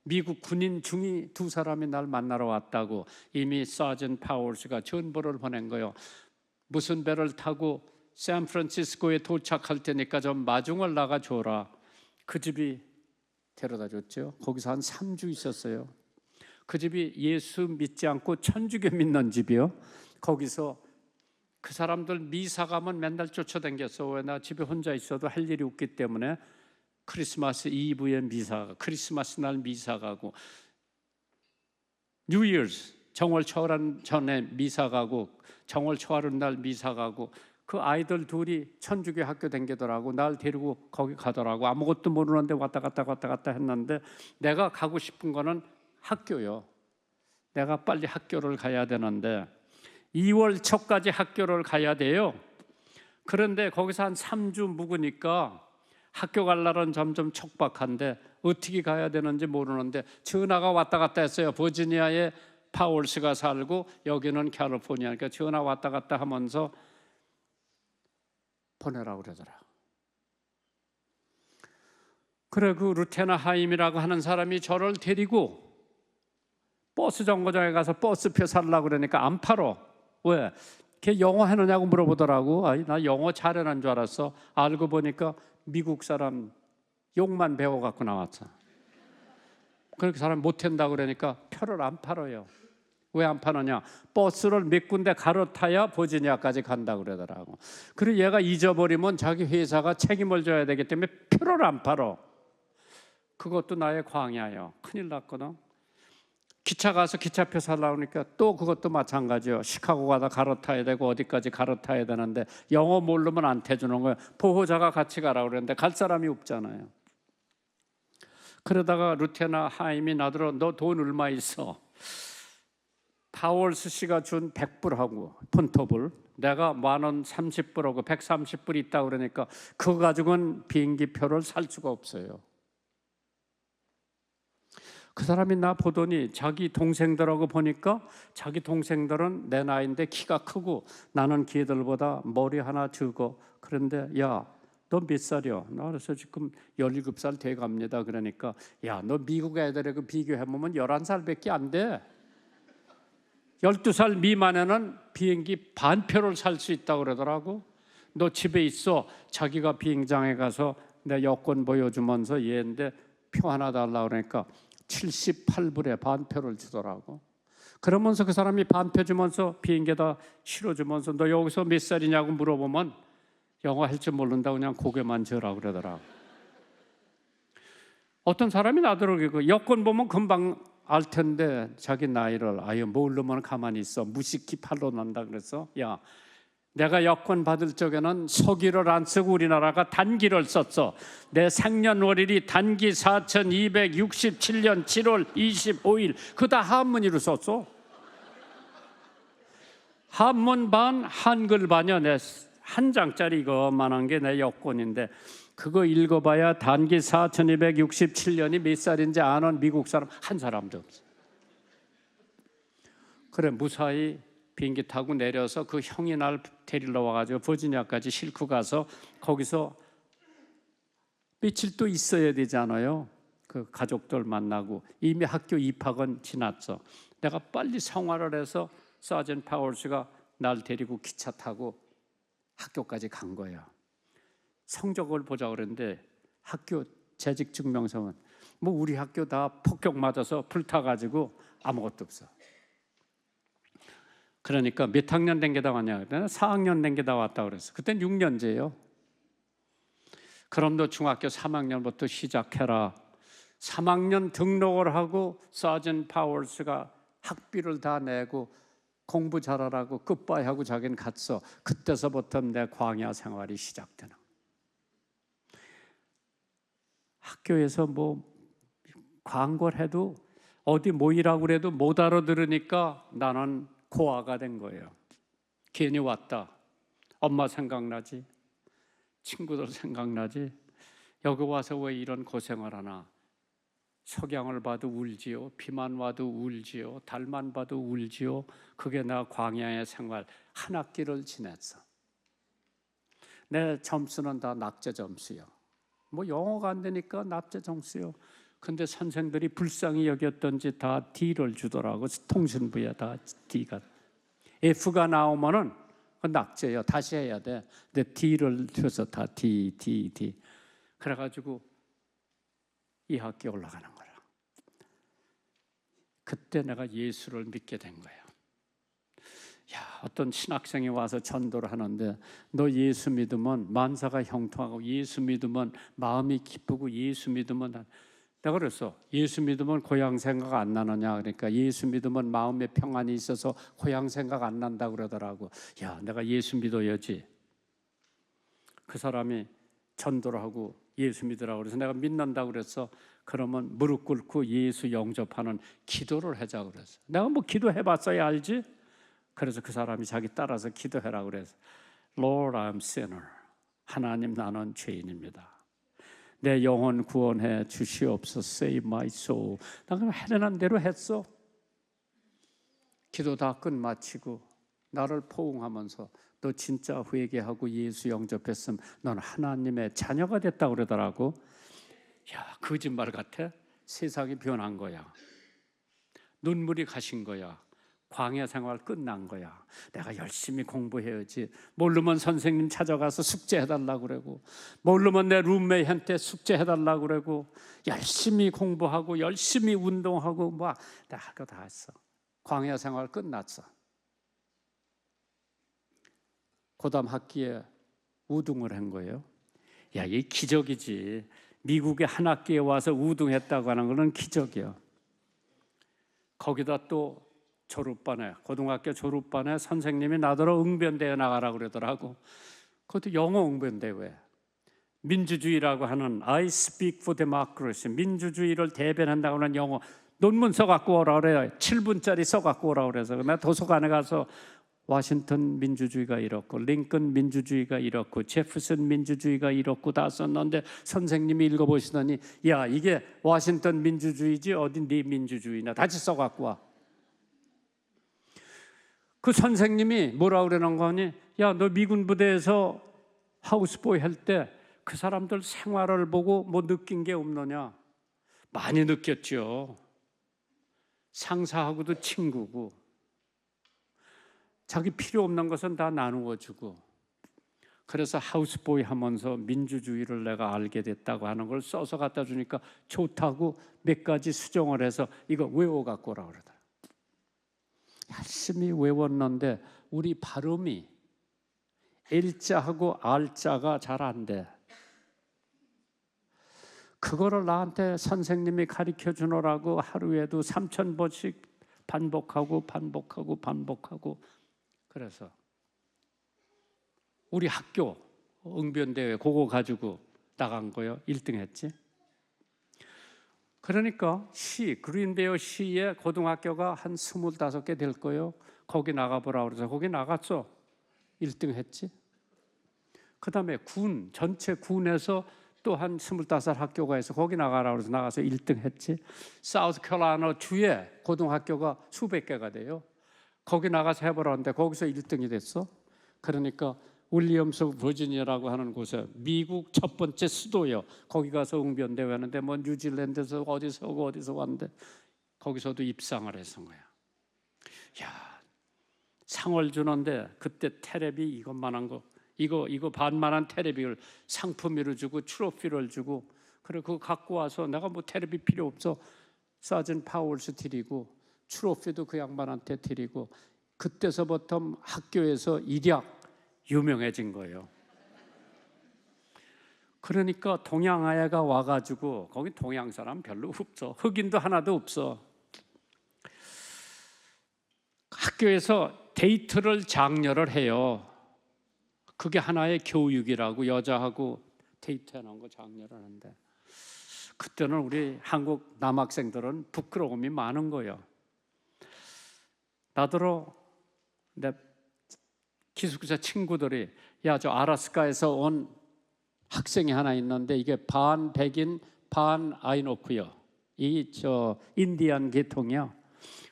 미국 군인 중위 2사람이 날 만나러 왔다고 이미 사전 파월스가 전보를 보낸 거예요. 무슨 배를 타고 샌프란시스코에 도착할 테니까 좀 마중을 나가줘라. 그 집이 데려다 줬죠. 거기서 한 3주 있었어요. 그 집이 예수 믿지 않고 천주교 믿는 집이요. 거기서 그 사람들 미사 가면 맨날 쫓아다녔어. 왜? 나 집에 혼자 있어도 할 일이 없기 때문에 크리스마스 이브에 미사, 크리스마스 날 미사 가고 뉴 이어스 정월 초하루 전에 미사 가고 정월 초하루 날 미사 가고 그 아이들 둘이 천주교 학교 다니더라고. 날 데리고 거기 가더라고. 아무것도 모르는데 왔다 갔다 했는데 내가 가고 싶은 거는 학교요. 내가 빨리 학교를 가야 되는데 2월 초까지 학교를 가야 돼요. 그런데 거기서 한 3주 묵으니까 학교 갈 날은 점점 촉박한데 어떻게 가야 되는지 모르는데 전화가 왔다 갔다 했어요. 버지니아에 파월스가 살고 여기는 캘리포니아니까 전화 왔다 갔다 하면서 보내라고 그러더라. 그래 그 루테나 하임이라고 하는 사람이 저를 데리고 버스 정거장에 가서 버스표 살라고 그러니까 안 팔어. 왜? 걔 영어 하느냐고 물어보더라고. 아니, 나 영어 잘하는 줄 알았어. 알고 보니까 미국 사람 욕만 배워갖고 나왔어. 그렇게 사람 못한다고 그러니까 표를 안 팔아요. 왜 안 파느냐? 버스를 몇 군데 갈아타야 버지니아까지 간다고 그러더라고. 그리고 얘가 잊어버리면 자기 회사가 책임을 져야 되기 때문에 표를 안 팔아. 그것도 나의 광야예요. 큰일 났거든. 기차 가서 기차표 살라고 하니까 또 그것도 마찬가지예요. 시카고 가다 갈아타야 되고 어디까지 갈아타야 되는데 영어 모르면 안 태주는 거예요. 보호자가 같이 가라고 그랬는데 갈 사람이 없잖아요. 그러다가 루테나 하임이 나더러 너 돈 얼마 있어? 파월스 씨가 준 100불하고 폰톱을 내가 10,000원 30불하고 130불 있다고 그러니까 그거 가지고는 비행기표를 살 수가 없어요. 그 사람이 나 보더니 자기 동생들하고 보니까 자기 동생들은 내 나이인데 키가 크고 나는 걔들보다 머리 하나 적어. 그런데 야, 너 몇 살이야? 나 그래서 지금 17살 돼갑니다. 그러니까 야, 너 미국 애들하고 비교해보면 11살밖에 안 돼. 12살 미만에는 비행기 반표를 살 수 있다고 그러더라고. 너 집에 있어. 자기가 비행장에 가서 내 여권 보여주면서 얘인데 표 하나 달라고 그러니까 78불에 반표를 주더라고. 그러면서 그 사람이 반표 주면서 비행기에다 실어주면서 너 여기서 몇 살이냐고 물어보면 영어 할 줄 모른다고 그냥 고개만 져라고 그러더라고. 어떤 사람이 나더라고. 여권 보면 금방 알 텐데 자기 나이를 아예 모르면 가만히 있어. 무식히 팔로 난다 그래서 야, 내가 여권 받을 적에는 서기를 안 쓰고 우리나라가 단기를 썼어. 내 생년월일이 단기 4267년 7월 25일 그다 한문으로 썼어. 한문 반 한글 반이야. 내 한 장짜리 이거만한 게 내 여권인데 그거 읽어봐야 단기 4267년이 몇 살인지 아는 미국 사람 한 사람도 없어. 그래 무사히 비행기 타고 내려서 그 형이 날 데리러 와가지고 버지니아까지 싣고 가서 거기서 며칠 또 있어야 되잖아요. 그 가족들 만나고 이미 학교 입학은 지났어. 내가 빨리 생활을 해서 사전 파월스가 날 데리고 기차 타고 학교까지 간 거예요. 성적을 보자 그랬는데 학교 재직 증명서는 뭐 우리 학교 다 폭격 맞아서 불타가지고 아무것도 없어. 그러니까 몇 학년 된 게 다 왔냐 그랬더니 4학년 된 게 다 왔다 그랬어. 그땐 6년제예요. 그럼 너 중학교 3학년부터 시작해라. 3학년 등록을 하고 사전 파월스가 학비를 다 내고 공부 잘하라고 끝바이 하고 자기는 갔어. 그때서부터 내 광야 생활이 시작되는. 학교에서 뭐 광고를 해도 어디 모이라고 그래도 못 알아들으니까 나는 고아가 된 거예요. 괜히 왔다. 엄마 생각나지? 친구들 생각나지? 여기 와서 왜 이런 고생을 하나? 석양을 봐도 울지요. 비만 와도 울지요. 달만 봐도 울지요. 그게 나 광야의 생활 한 학기를 지냈어. 내 점수는 다 낙제 점수요. 뭐 영어가 안 되니까 납제 점수요. 근데 선생들이 불쌍히 여겼던지 다 D를 주더라고. 통신부에 다 D가. F가 나오면은 그 낙제요. 다시 해야 돼. 근데 D를 줘서 다 D. 그래가지고 이 학기에 올라가는 거야. 그때 내가 예수를 믿게 된 거예요. 야, 어떤 신학생이 와서 전도를 하는데 너 예수 믿으면 만사가 형통하고 예수 믿으면 마음이 기쁘고 예수 믿으면 내가 그랬어. 예수 믿으면 고향 생각 안 나느냐 그러니까 예수 믿으면 마음에 평안이 있어서 고향 생각 안 난다 그러더라고. 야, 내가 예수 믿어야지. 그 사람이 전도를 하고 예수 믿으라고 그래서 내가 믿는다고 그랬어. 그러면 무릎 꿇고 예수 영접하는 기도를 하자 그랬어. 내가 뭐 기도해봤어야 알지? 그래서 그 사람이 자기 따라서 기도해라 그래서 Lord, I'm sinner. 하나님 나는 죄인입니다. 내 영혼 구원해 주시옵소서. Save my soul. 나 그럼 해내는 대로 했어. 기도 다 끝마치고 나를 포옹하면서 너 진짜 회개하고 예수 영접했으면 넌 하나님의 자녀가 됐다 그러더라고. 야, 거짓말 같아? 세상이 변한 거야. 눈물이 가신 거야. 광야 생활 끝난 거야. 내가 열심히 공부해야지. 모르면 선생님 찾아가서 숙제해달라고 그러고 모르면 내 룸메이한테 숙제해달라고 그러고 열심히 공부하고 열심히 운동하고 뭐 내가 할 거 다 했어. 광야 생활 끝났어. 고담 학기에 우등을 한 거예요. 야, 이게 기적이지. 미국에 한 학기에 와서 우등했다고 하는 거는 기적이야. 거기다 또 졸업반에 고등학교 졸업반에 선생님이 나더러 응변대회 나가라 그러더라고. 그것도 영어 응변대회. 민주주의라고 하는 I speak for democracy. 민주주의를 대변한다고 하는 영어 논문 써갖고 오라 그래요. 7분짜리 써갖고 오라 그래서 내가 도서관에 가서 와싱턴 민주주의가 이렇고 링컨 민주주의가 이렇고 제프슨 민주주의가 이렇고 다 썼는데 선생님이 읽어보시더니 야, 이게 와싱턴 민주주의지 어디 네 민주주의나 다시 써갖고 와. 그 선생님이 뭐라 그러는 거니? 야, 너 미군 부대에서 하우스보이 할 때 그 사람들 생활을 보고 뭐 느낀 게 없느냐? 많이 느꼈죠. 상사하고도 친구고 자기 필요 없는 것은 다 나누어 주고 그래서 하우스보이 하면서 민주주의를 내가 알게 됐다고 하는 걸 써서 갖다 주니까 좋다고 몇 가지 수정을 해서 이거 외워 갖고 오라 그러더라. 열심히 외웠는데 우리 발음이 L자하고 R자가 잘 안 돼. 그거를 나한테 선생님이 가르쳐 주느라고 하루에도 3,000번씩 반복하고 그래서 우리 학교 응변대회 그거 가지고 나간 거요. 1등 했지. 그러니까 그린베어 시에 고등학교가 한 25개 될 거예요. 거기 나가보라 그래서 거기 나갔어. 1등 했지. 그다음에 군, 전체 군에서 또 한 25 학교가 있어. 거기 나가라 그래서 나가서 1등 했지. 사우스캐롤라이나 주에 고등학교가 수백 개가 돼요. 거기 나가서 해보라는데 거기서 1등이 됐어. 그러니까 윌리엄스 버지니아라고 하는 곳에 미국 첫 번째 수도요. 거기 가서 웅변대회 하는데 뭐 뉴질랜드에서 어디서 왔는데 거기서도 입상을 해서 거야. 야, 상을 주는데 그때 테레비 이것만한 거, 이거 반만한 테레비를 상품으로 주고 트로피를 주고, 그래 그거 갖고 와서 내가 뭐 테레비 필요 없어. 사진 파울스 드리고 트로피도 그 양반한테 드리고, 그때서부터 학교에서 일약 유명해진 거예요. 그러니까 동양아이가 와가지고, 거기 동양 사람 별로 없어. 흑인도 하나도 없어. 학교에서 데이트를 장려를 해요. 그게 하나의 교육이라고, 여자하고 데이트하는 거 장려를 하는데, 그때는 우리 한국 남학생들은 부끄러움이 많은 거예요. 나더러 내 기숙사 친구들이, 야, 저 아라스카에서 온 학생이 하나 있는데 이게 반 백인 반 아이노크요, 이 저 인디안 계통이요.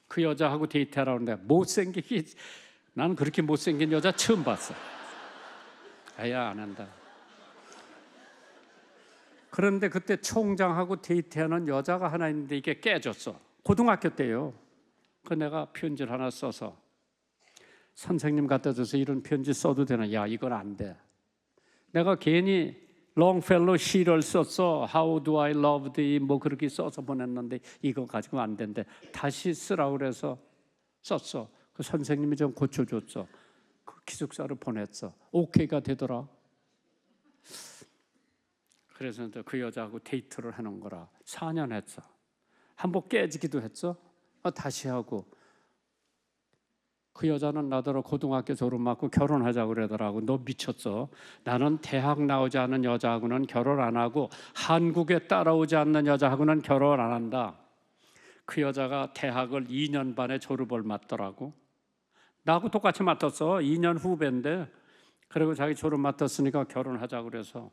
그 여자하고 데이트하라고 하는데 못생기기, 나는 그렇게 못생긴 여자 처음 봤어. 아야, 안 한다. 그런데 그때 총장하고 데이트하는 여자가 하나 있는데 이게 깨졌어. 고등학교 때요. 그 내가 편지를 하나 써서 선생님 갖다 줘서 이런 편지 써도 되나? 야, 이건 안 돼. 내가 괜히 롱펠로 시를 썼어. How do I love thee 뭐 그렇게 써서 보냈는데 이거 가지고 안 된대. 다시 쓰라고 그래서 썼어. 그 선생님이 좀 고쳐줬어. 그 기숙사로 보냈어. 오케이가 되더라. 그래서 그 여자하고 데이트를 하는 거라 4년 했어. 한번 깨지기도 했어. 다시 하고. 그 여자는 나더러 고등학교 졸업 맞고 결혼하자고 그러더라고. 너 미쳤어. 나는 대학 나오지 않은 여자하고는 결혼 안 하고 한국에 따라오지 않는 여자하고는 결혼 안 한다. 그 여자가 대학을 2년 반에 졸업을 맞더라고. 나하고 똑같이 맡았어. 2년 후배인데. 그리고 자기 졸업 맡았으니까 결혼하자고 그래서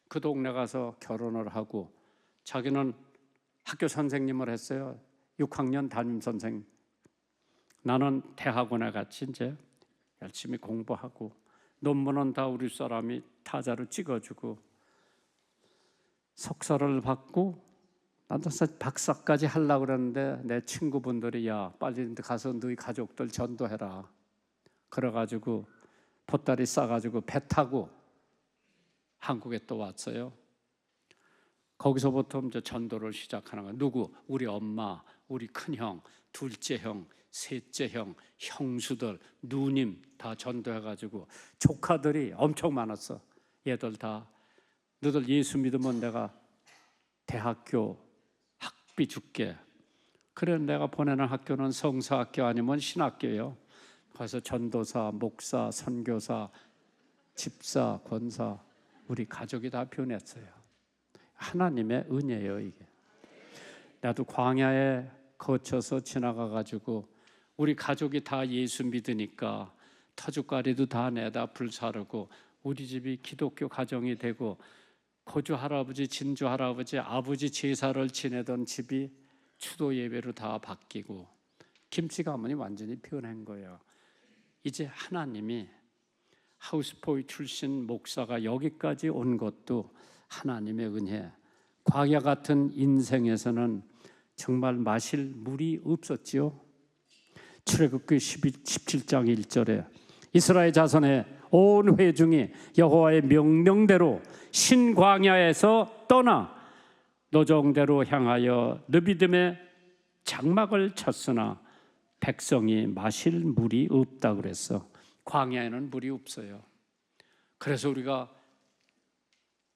그 동네 가서 결혼을 하고, 자기는 학교 선생님을 했어요. 6학년 담임 선생. 나는 대학원에 같이 이제 열심히 공부하고, 논문은 다 우리 사람이 타자로 찍어주고, 석사를 받고, 나도 박사까지 하려고 그랬는데 내 친구분들이, 야, 빨리 가서 너희 가족들 전도해라. 그래가지고 보따리 싸가지고 배 타고 한국에 또 왔어요. 거기서부터 이제 전도를 시작하는 거예요. 누구? 우리 엄마, 우리 큰형, 둘째 형, 셋째 형, 형수들, 누님 다 전도해가지고, 조카들이 엄청 많았어. 얘들 다, 너들 예수 믿으면 내가 대학교 학비 줄게. 그래, 내가 보내는 학교는 성서학교 아니면 신학교예요. 그래서 전도사, 목사, 선교사, 집사, 권사, 우리 가족이 다 변했어요. 하나님의 은혜예요, 이게. 나도 광야에 거쳐서 지나가가지고 우리 가족이 다 예수 믿으니까 터줏가리도 다 내다 불사르고, 우리 집이 기독교 가정이 되고, 고조 할아버지, 진주 할아버지, 아버지 제사를 지내던 집이 추도 예배로 다 바뀌고, 김치 가문이 완전히 변한 거예요. 이제 하나님이 하우스보이 출신 목사가 여기까지 온 것도 하나님의 은혜. 광야 같은 인생에서는 정말 마실 물이 없었지요. 출애굽기 17장 1절에 이스라엘 자손의 온 회중이 여호와의 명령대로 신광야에서 떠나 노정대로 향하여 르비딤의 장막을 쳤으나 백성이 마실 물이 없다 그랬어. 광야에는 물이 없어요. 그래서 우리가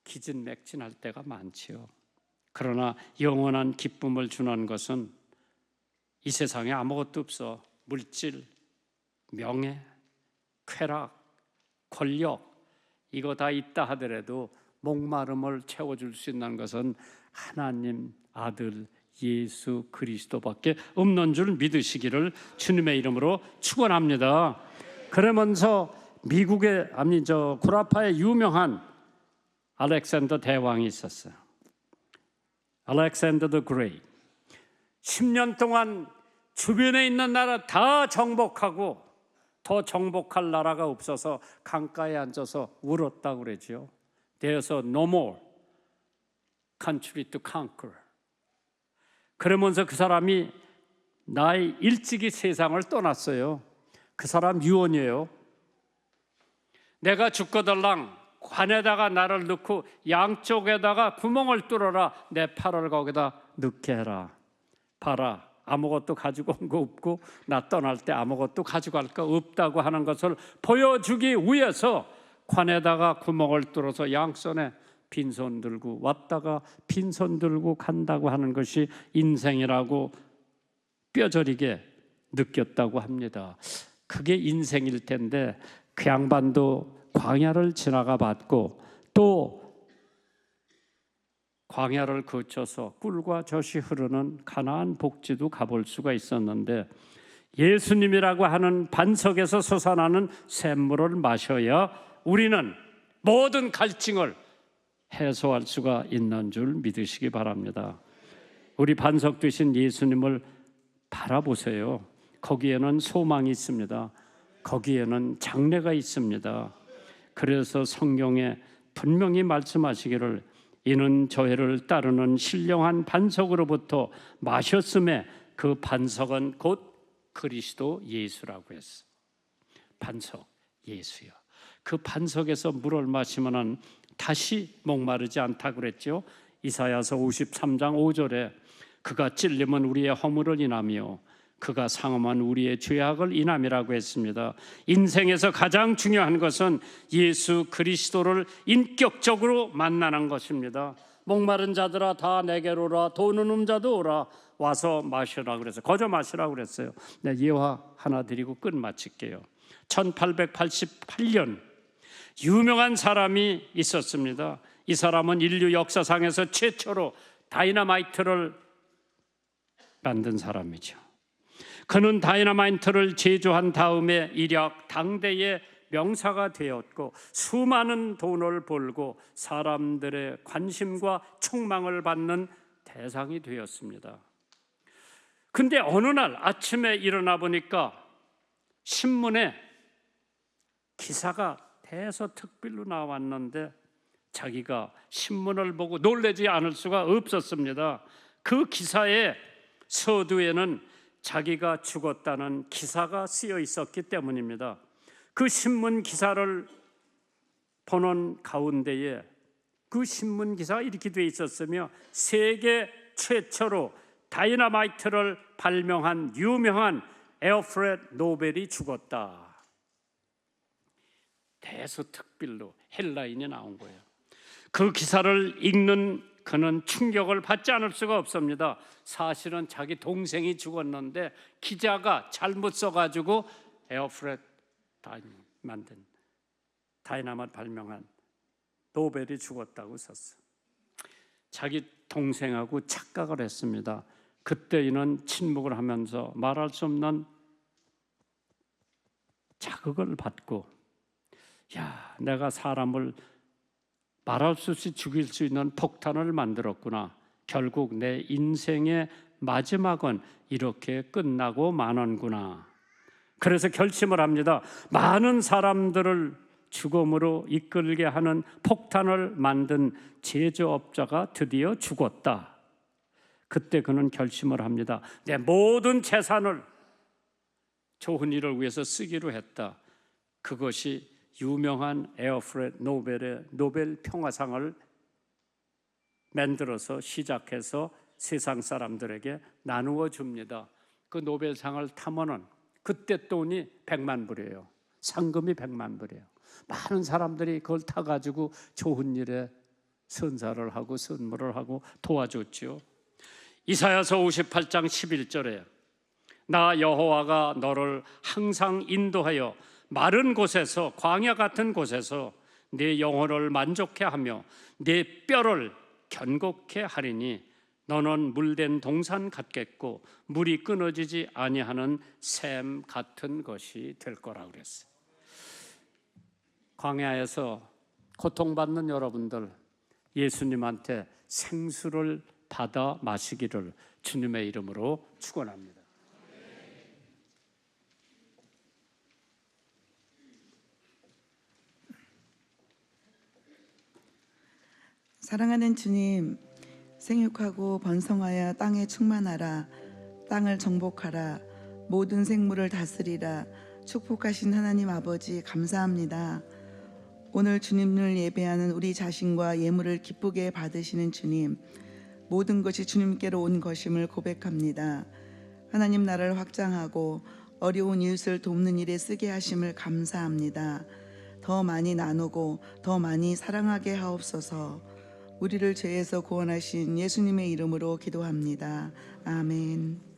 기진맥진할 때가 많지요. 그러나 영원한 기쁨을 주는 것은 이 세상에 아무것도 없어. 물질, 명예, 쾌락, 권력, 이거 다 있다 하더라도 목마름을 채워줄 수 있는 것은 하나님 아들 예수 그리스도밖에 없는 줄 믿으시기를 주님의 이름으로 축원합니다. 그러면서 미국의 구라파의 유명한 알렉산더 대왕이 있었어요. 알렉산더 더 그레이. 10년 동안 주변에 있는 나라 다 정복하고 더 정복할 나라가 없어서 강가에 앉아서 울었다고 그러죠. There's no more country to conquer. 그러면서 그 사람이 나이 일찍이 세상을 떠났어요. 그 사람 유언이에요. 내가 죽거들랑 관에다가 나를 넣고 양쪽에다가 구멍을 뚫어라. 내 팔을 거기다 넣게 해라. 봐라, 아무것도 가지고 온 거 없고 나 떠날 때 아무것도 가져갈 거 없다고 하는 것을 보여주기 위해서 관에다가 구멍을 뚫어서 양손에 빈손 들고 왔다가 빈손 들고 간다고 하는 것이 인생이라고 뼈저리게 느꼈다고 합니다. 그게 인생일 텐데 그 양반도 광야를 지나가 봤고 또 광야를 거쳐서 꿀과 젖이 흐르는 가나안 복지도 가볼 수가 있었는데 예수님이라고 하는 반석에서 솟아나는 샘물을 마셔야 우리는 모든 갈증을 해소할 수가 있는 줄 믿으시기 바랍니다. 우리 반석 되신 예수님을 바라보세요. 거기에는 소망이 있습니다. 거기에는 장래가 있습니다. 그래서 성경에 분명히 말씀하시기를 이는 저희를 따르는 신령한 반석으로부터 마셨음에 그 반석은 곧 그리스도 예수라고 했어. 반석 예수요. 그 반석에서 물을 마시면은 다시 목마르지 않다고 그랬죠. 이사야서 53장 5절에 그가 찔림은 우리의 허물을 인하며 그가 상함한 우리의 죄악을 인함이라고 했습니다. 인생에서 가장 중요한 것은 예수 그리스도를 인격적으로 만나는 것입니다. 목마른 자들아 다 내게로 오라, 돈 없는 자도 오라, 와서 마시라 그래서 거저 마시라고 그랬어요. 네, 예화 하나 드리고 끝 마칠게요. 1888년 유명한 사람이 있었습니다. 이 사람은 인류 역사상에서 최초로 다이너마이트를 만든 사람이죠. 그는 다이너마이트를 제조한 다음에 이력 당대의 명사가 되었고 수많은 돈을 벌고 사람들의 관심과 총망을 받는 대상이 되었습니다. 근데 어느 날 아침에 일어나 보니까 신문에 기사가 대서특필로 나왔는데 자기가 신문을 보고 놀라지 않을 수가 없었습니다. 그 기사의 서두에는 자기가 죽었다는 기사가 쓰여 있었기 때문입니다. 그 신문 기사를 보는 가운데에 그 신문 기사가 이렇게 돼 있었으며 세계 최초로 다이너마이트를 발명한 유명한 알프레드 노벨이 죽었다. 대서특필로 헬라인이 나온 거예요. 그 기사를 읽는 그는 충격을 받지 않을 수가 없습니다. 사실은 자기 동생이 죽었는데 기자가 잘못 써가지고 알프레드 만든 다이너마이트 발명한 노벨이 죽었다고 썼어. 자기 동생하고 착각을 했습니다. 그때 이는 침묵을 하면서 말할 수 없는 자극을 받고 야, 내가 사람을 말할 수 없이 죽일 수 있는 폭탄을 만들었구나. 결국 내 인생의 마지막은 이렇게 끝나고 마는구나. 그래서 결심을 합니다. 많은 사람들을 죽음으로 이끌게 하는 폭탄을 만든 제조업자가 드디어 죽었다. 그때 그는 결심을 합니다. 내 모든 재산을 좋은 일을 위해서 쓰기로 했다. 그것이 유명한 알프레드 노벨의 노벨 평화상을 만들어서 시작해서 세상 사람들에게 나누어 줍니다. 그 노벨상을 타면은 그때 돈이 100만 불이에요. 상금이 100만 불이에요. 많은 사람들이 그걸 타가지고 좋은 일에 선사를 하고 선물을 하고 도와줬죠. 이사야서 58장 11절에 나 여호와가 너를 항상 인도하여 마른 곳에서 광야 같은 곳에서 내 영혼을 만족해 하며 내 뼈를 견고케 하리니 너는 물된 동산 같겠고 물이 끊어지지 아니하는 샘 같은 것이 될 거라고 그랬어요. 광야에서 고통받는 여러분들, 예수님한테 생수를 받아 마시기를 주님의 이름으로 축원합니다. 사랑하는 주님, 생육하고 번성하여 땅에 충만하라. 땅을 정복하라. 모든 생물을 다스리라. 축복하신 하나님 아버지 감사합니다. 오늘 주님을 예배하는 우리 자신과 예물을 기쁘게 받으시는 주님, 모든 것이 주님께로 온 것임을 고백합니다. 하나님 나라를 확장하고 어려운 이웃을 돕는 일에 쓰게 하심을 감사합니다. 더 많이 나누고 더 많이 사랑하게 하옵소서. 우리를 죄에서 구원하신 예수님의 이름으로 기도합니다. 아멘.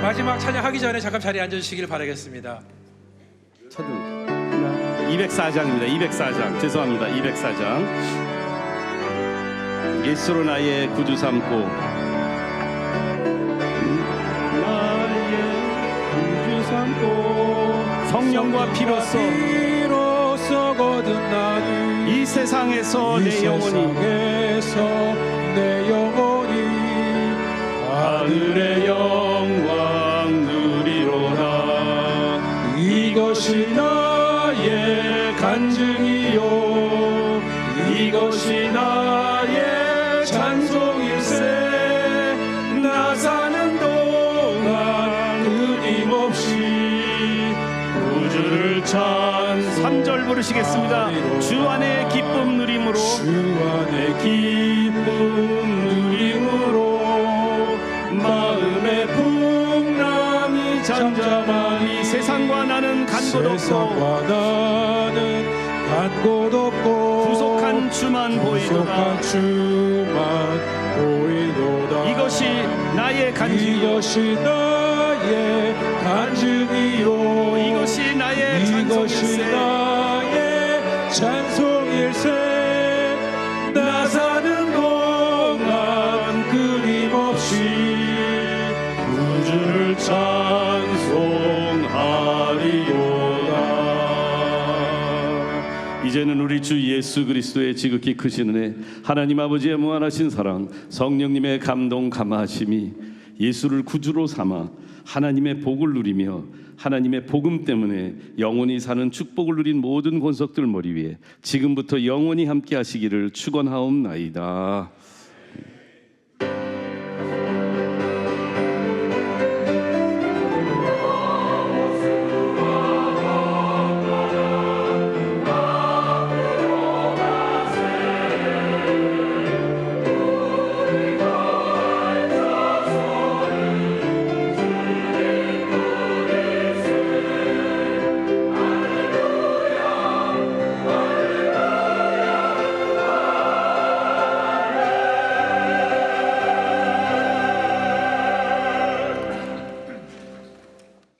마지막 찬양하기 전에 잠깐 자리에 앉아주시길 바라겠습니다. 204장입니다. 204장. 죄송합니다. 204장. 예수로 나의 구주 삼고 나의 구주 삼고 성령과 피로써 거듭 나는 이 세상에서 내 영혼이 하늘의 영광 누리로다. 이것이 나의 간증이요 이것이 나의 찬송일세. 나 사는 동안 끊임없이 구주를 찬 3절 부르시겠습니다. 주 안에 기쁨 누림으로 주 안에 기쁨 누림으로 마음의 풍랑이 잠잠하니 세상과 나는 간 곳 없고 구속한 주만 보이도다. 이것이 나의 간증이요 이것이 나의 간증이요 이것이 나의 찬송일세. 나 사는 동안 끊임없이 구주를 찬송하리로다. 이제는 우리 주 예수 그리스도의 지극히 크신 은혜, 하나님 아버지의 무한하신 사랑, 성령님의 감동 감화하심이 예수를 구주로 삼아 하나님의 복을 누리며 하나님의 복음 때문에 영원히 사는 축복을 누린 모든 권속들 머리 위에 지금부터 영원히 함께 하시기를 축원하옵나이다.